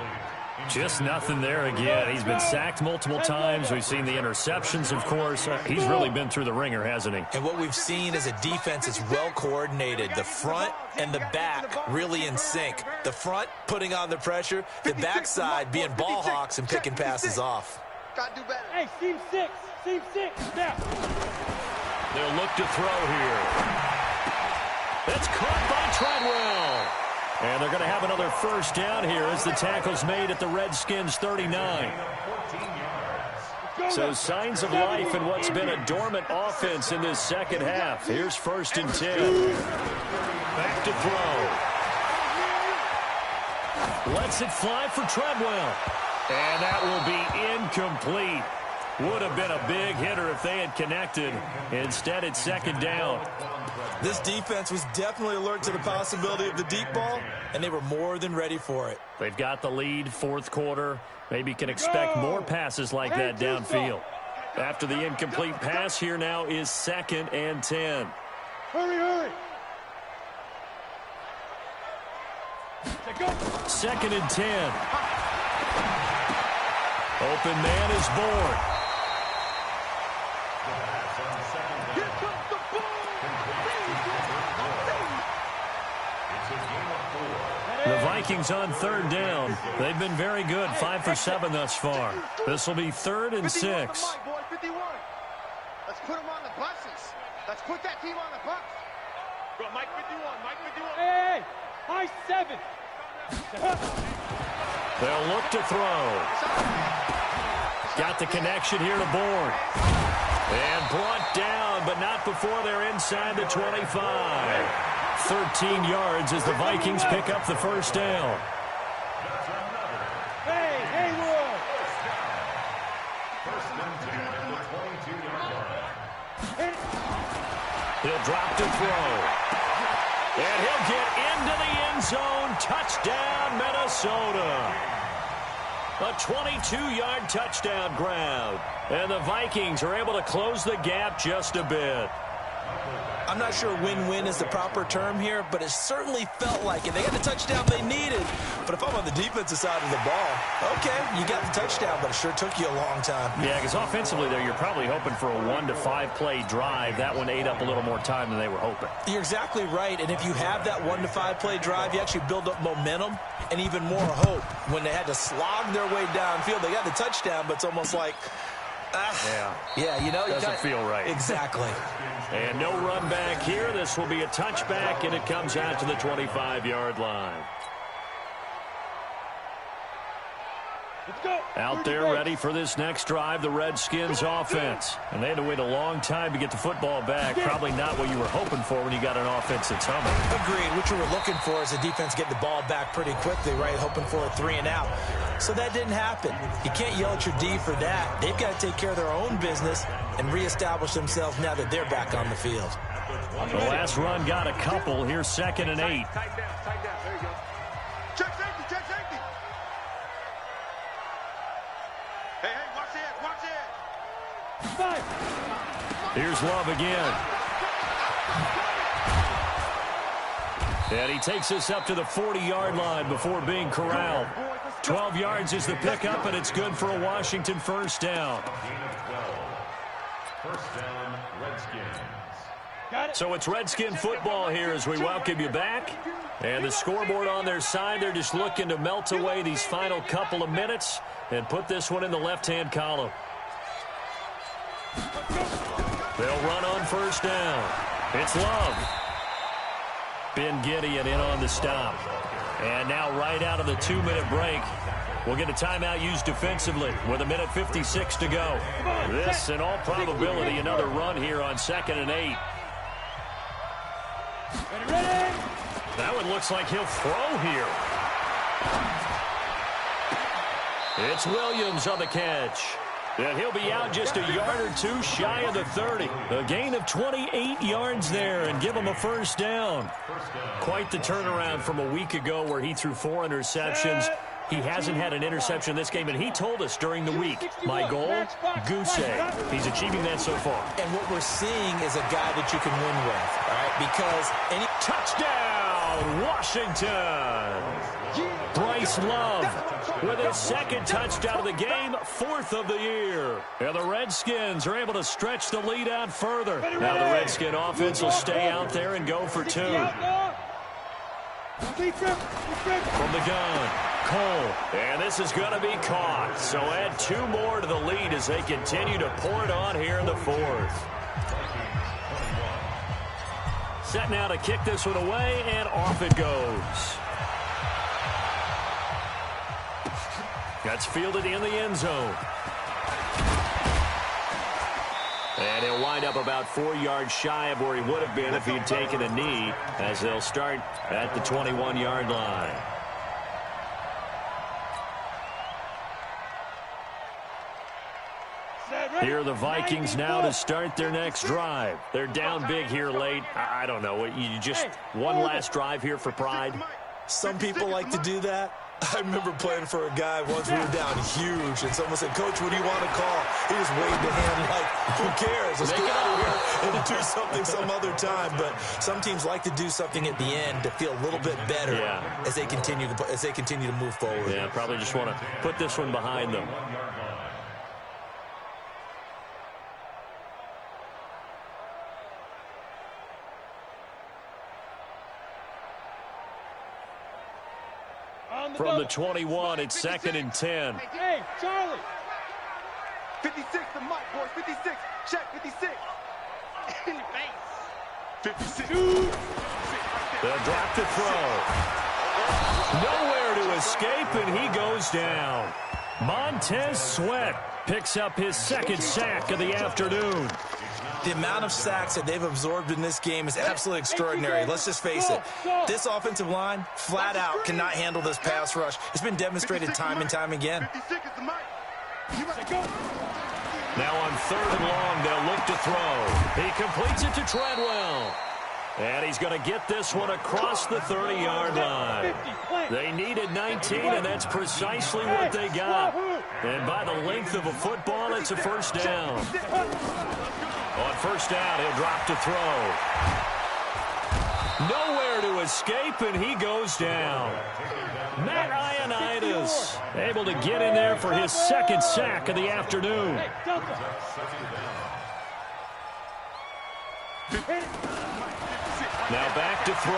Just nothing there again. He's been sacked multiple times. We've seen the interceptions, of course. He's really been through the ringer, hasn't he? And what we've seen is a defense that's well coordinated. The front and the back really in sync. The front putting on the pressure. The backside being ball hawks and picking passes off. Gotta do better. Hey, seam 6. Now. They'll look to throw here. That's caught by Treadwell. And they're going to have another 1st down here as the tackle's made at the Redskins' 39. So signs of life in what's been a dormant offense in this 2nd half. Here's 1st and 10. Back to throw. Lets it fly for Treadwell. And that will be incomplete. Would have been a big hitter if they had connected. Instead, it's 2nd down. This defense was definitely alert to the possibility of the deep ball, and they were more than ready for it. They've got the lead, 4th quarter. Maybe can expect more passes like that downfield. After the incomplete pass, here now is 2nd and 10. Hurry. 2nd and 10. Open man is born. The Vikings on 3rd down. They've been very good, 5 for 7 thus far. This will be 3rd and 6. 51. Let's put them on the buses. Let's put that team on the bus. Go, Mike 51. Hey, high 7. They'll look to throw. Got the connection here to Bourne. And brought down, but not before they're inside the 25. 13 yards as the Vikings pick up the 1st down. Hey, Haywood. He'll drop to throw. And he'll get into the end zone. Touchdown, Minnesota. A 22-yard touchdown grab. And the Vikings are able to close the gap just a bit. I'm not sure win-win is the proper term here, but it certainly felt like it. They got the touchdown they needed. But if I'm on the defensive side of the ball, okay, you got the touchdown, but it sure took you a long time. Yeah, because offensively there, you're probably hoping for a 1 to 5 play drive. That one ate up a little more time than they were hoping. You're exactly right, and if you have that 1 to 5 play drive, you actually build up momentum and even more hope. When they had to slog their way downfield, they got the touchdown, but it's almost like, yeah, you know, doesn't feel right. Exactly. And no run back here. This will be a touchback, and it comes out to the 25-yard line. Let's go. Out there ready for this next drive, the Redskins offense. And they had to wait a long time to get the football back. Probably not what you were hoping for when you got an offense that's humming. Agreed. What you were looking for is the defense getting the ball back pretty quickly, right? Hoping for a 3 and out. So that didn't happen. You can't yell at your D for that. They've got to take care of their own business and reestablish themselves now that they're back on the field. The last run got a couple. Here's 2nd and 8. Tight down. There you go. Check safety. Hey, watch it. 5. Here's Love again. And he takes us up to the 40-yard line before being corralled. 12 yards is the pickup, and it's good for a Washington 1st down. 1st down, Redskins. So it's Redskin football here as we welcome you back. And the scoreboard on their side, they're just looking to melt away these final couple of minutes and put this one in the left-hand column. They'll run on 1st down. It's Love. Ben Gideon in on the stop. And now right out of the 2-minute break, we'll get a timeout used defensively with 1:56 to go. This, in all probability, another run here on 2nd and 8. Ready? That one looks like he'll throw here. It's Williams on the catch. And he'll be out just a yard or two shy of the 30. A gain of 28 yards there and give him a first down. Quite the turnaround from a week ago where he threw 4 interceptions. He hasn't had an interception this game, and he told us during the week, my goal, goose egg. He's achieving that so far. And what we're seeing is a guy that you can win with, all right? Because any touchdown, Washington. Bryce Love with his second touchdown of the game, 4th of the year. And the Redskins are able to stretch the lead out further. Now the Redskin offense will stay out there and go for 2. From the gun, Cole. And this is going to be caught. So add 2 more to the lead as they continue to pour it on here in the 4th. Set now to kick this one away, and off it goes. That's fielded in the end zone. And he'll wind up about 4 yards shy of where he would have been if he'd taken a knee, as they'll start at the 21-yard line. Here are the Vikings now to start their next drive. They're down big here late. I don't know. You just one last drive here for pride. some people like to do that. I remember playing for a guy once. We were down huge, and someone said, "Coach, what do you want to call?" He just waved a hand like, "Who cares? Let's get out of here and do something some other time." But some teams like to do something at the end to feel a little bit better as they continue to move forward. Yeah, probably just want to put this one behind them. From the 21, it's 2nd and 10. Hey, Charlie. 56 to Mike, boys. 56. Check, 56. In the face. 56. They'll drop to throw. Nowhere to escape, and he goes down. Montez Sweat picks up his 2nd sack of the afternoon. The amount of sacks that they've absorbed in this game is absolutely extraordinary. Let's just face it. This offensive line, flat out, cannot handle this pass rush. It's been demonstrated time and time again. Now on 3rd and long, they'll look to throw. He completes it to Treadwell. And he's going to get this one across the 30-yard line. They needed 19, and that's precisely what they got. And by the length of a football, it's a first down. On first down, he'll drop to throw. Nowhere to escape, and he goes down. Matt Ioannidis able to get in there for his 2nd sack of the afternoon. Now back to throw.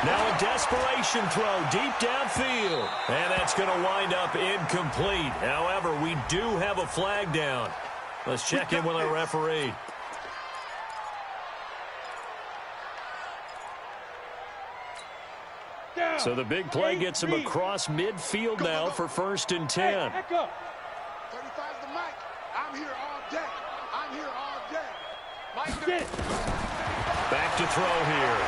Now a desperation throw deep downfield. And that's going to wind up incomplete. However, we do have a flag down. Let's check in with our referee. So the big play gets him across midfield now for 1st and 10. 35's the Mike. I'm here all day. I'm here all day. Mike, back to throw here.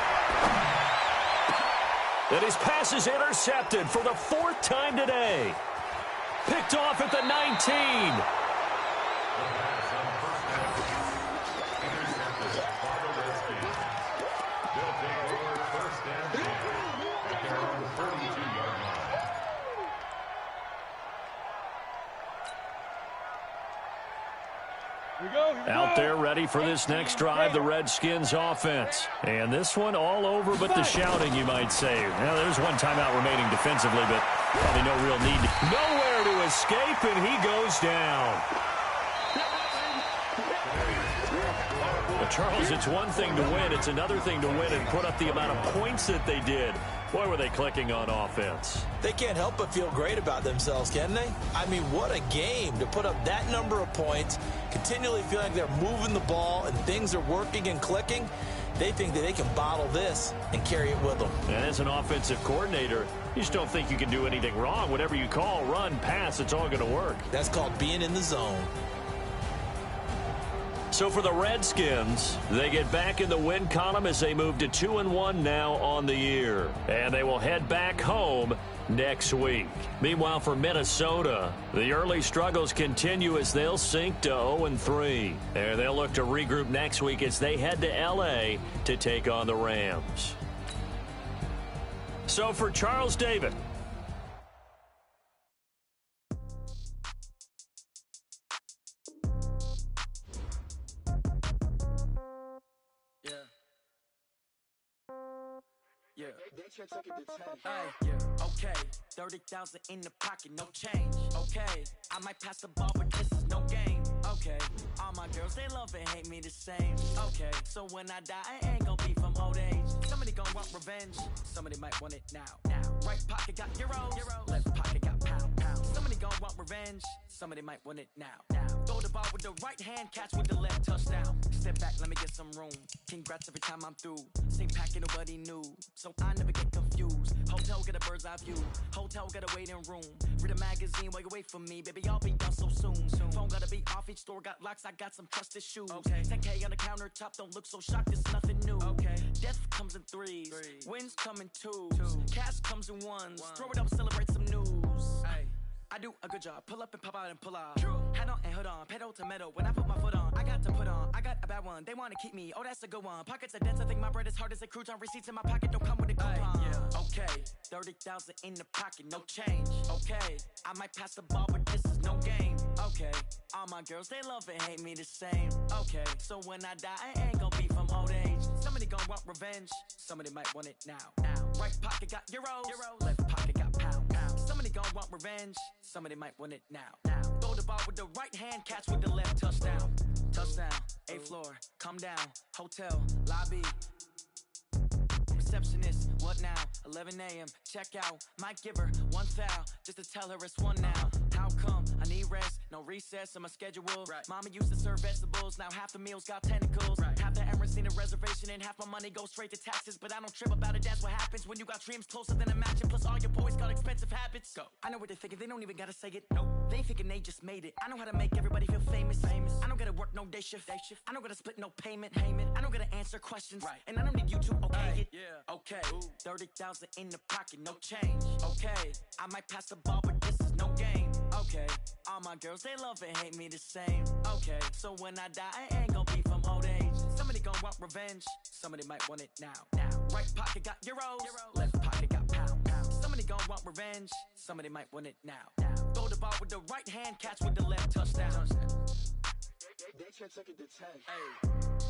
And his pass is intercepted for the 4th time today. Picked off at the 19. Out there ready for this next drive, the Redskins offense. And this one all over but the shouting, you might say. Now, there's one timeout remaining defensively, but probably no real need. Nowhere to escape, and he goes down. But Charles, it's one thing to win. It's another thing to win and put up the amount of points that they did. Boy, were they clicking on offense. They can't help but feel great about themselves, can they? I mean, what a game to put up that number of points, continually feeling like they're moving the ball and things are working and clicking. They think that they can bottle this and carry it with them. And as an offensive coordinator, you just don't think you can do anything wrong. Whatever you call, run, pass, it's all going to work. That's called being in the zone. So for the Redskins, they get back in the win column as they move to 2-1 now on the year. And they will head back home next week. Meanwhile, for Minnesota, the early struggles continue as they'll sink to 0-3. They'll look to regroup next week as they head to L.A. to take on the Rams. So for Charles David. Okay, 30,000 in the pocket, no change. Okay, I might pass the ball, but this is no game. Okay, all my girls, they love and hate me the same. Okay, so when I die, I ain't gonna be from old age. Somebody gonna want revenge, somebody might want it now. Right pocket got euros, left pocket got pound. Somebody gonna want revenge, somebody might want it now. Throw the ball with the right hand, catch with the left, touchdown. Step back, let me get some room. Congrats every time I'm through. Same packet, nobody knew, so I never get confused. Hotel get a bird's eye view. Hotel get a waiting room. Read a magazine while you wait for me. Baby, I'll be done so soon. Phone gotta be off, each store got locks. I got some trusted shoes. Okay. 10K on the countertop, don't look so shocked, it's nothing new. Okay. Death comes in threes. Wins come in twos. Cash comes in ones. Throw it up, celebrate some news. Ay. I do a good job, pull up and pop out and pull off. Hat on and hood on, pedal to metal. When I put my foot on, I got to put on. I got a bad one, they wanna keep me. Oh, that's a good one. Pockets are dense, I think my bread is hard as a crouton. Receipts in my pocket don't come with a coupon. Okay, 30,000 in the pocket, no change. Okay, I might pass the ball, but this is no game. Okay, all my girls, they love and hate me the same. Okay, so when I die, I ain't gonna be from old age. Somebody gonna want revenge, somebody might want it now. Right pocket got euros, left pocket got pound. Somebody gonna want revenge, somebody might want it now. Throw the ball with the right hand, catch with the left, touchdown. Touchdown, 8th floor, come down, hotel, lobby. Receptionist, what now? 11 a.m., check out. Might give her one foul, just to tell her it's one now. How come? I need rest, no recess in my schedule. Mama used to serve vegetables, now half the meals got tentacles. Half the Emirates need a reservation and half my money goes straight to taxes. But I don't trip about it, that's what happens when you got dreams closer than a matching. Plus all your boys got expensive habits. Go. I know what they're thinking, they don't even gotta say it. Nope. They ain't thinking they just made it. I know how to make everybody feel famous. I don't gotta work no day shift. I don't gotta split no payment. I don't gotta answer questions. And I don't need you to okay it. Okay, 30,000 in the pocket, no change. Okay, I might pass the ball, but this is no game. Okay, all my girls, they love and hate me the same. Okay, so when I die, I ain't gonna be from old age. Somebody gonna want revenge, somebody might want it now. Right pocket got euros, left pocket got pound. Somebody gonna want revenge, somebody might want it now. Throw the ball with the right hand, catch with the left, touchdown. They took it to 10. Hey.